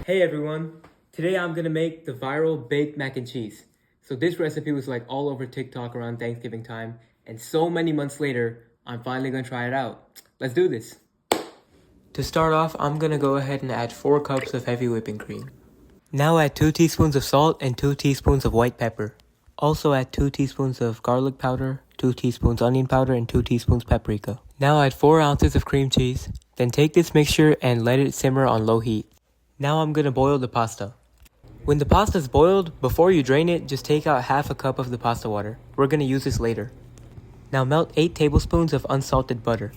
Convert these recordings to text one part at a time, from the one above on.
Hey everyone, today I'm gonna make the viral baked mac and cheese. So this recipe was like all over TikTok around Thanksgiving time, and so many months later, I'm finally gonna try it out. Let's do this. To start off, I'm gonna go ahead and add 4 cups of heavy whipping cream. Now add 2 teaspoons of salt and 2 teaspoons of white pepper. Also add 2 teaspoons of garlic powder, 2 teaspoons onion powder, and 2 teaspoons paprika. Now add 4 ounces of cream cheese. Then take this mixture and let it simmer on low heat. Now I'm gonna boil the pasta. When the pasta is boiled, before you drain it, just take out half a cup of the pasta water. We're gonna use this later. Now melt 8 tablespoons of unsalted butter.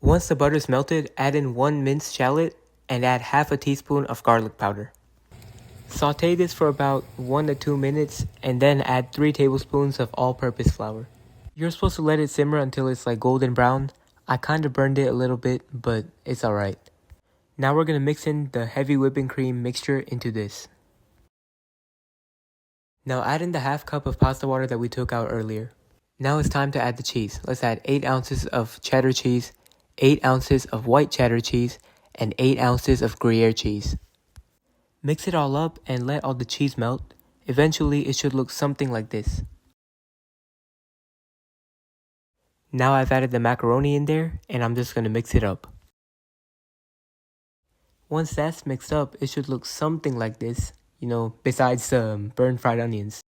Once the butter is melted, add in 1 minced shallot and add half a teaspoon of garlic powder. Saute this for about 1 to 2 minutes and then add 3 tablespoons of all-purpose flour. You're supposed to let it simmer until it's like golden brown. I kinda burned it a little bit, but it's alright. Now we're gonna mix in the heavy whipping cream mixture into this. Now add in the half cup of pasta water that we took out earlier. Now it's time to add the cheese. Let's add 8 ounces of cheddar cheese, 8 ounces of white cheddar cheese, and 8 ounces of Gruyere cheese. Mix it all up and let all the cheese melt. Eventually it should look something like this. Now I've added the macaroni in there and I'm just gonna mix it up. Once that's mixed up, it should look something like this, besides burnt fried onions.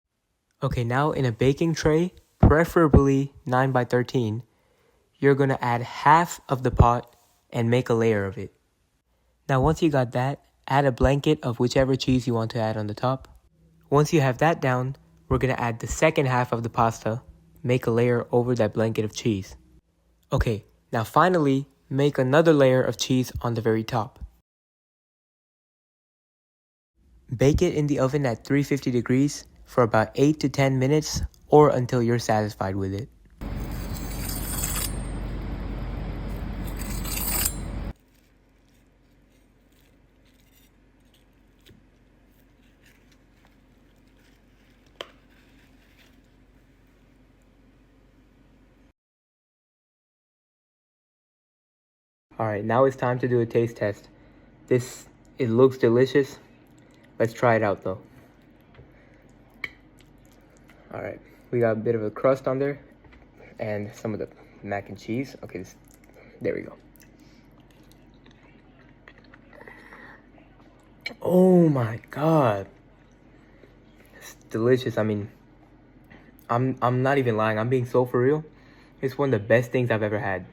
Okay, now in a baking tray, preferably 9 by 13, you're gonna add half of the pot and make a layer of it. Now once you got that, add a blanket of whichever cheese you want to add on the top. Once you have that down, we're gonna add the second half of the pasta, make a layer over that blanket of cheese. Okay, now finally, make another layer of cheese on the very top. Bake it in the oven at 350 degrees for about 8 to 10 minutes or until you're satisfied with it. Alright, now it's time to do a taste test. It looks delicious. Let's try it out though. Alright, we got a bit of a crust on there and some of the mac and cheese. Okay, there we go. Oh my god. It's delicious. I mean, I'm not even lying. I'm being so for real. It's one of the best things I've ever had.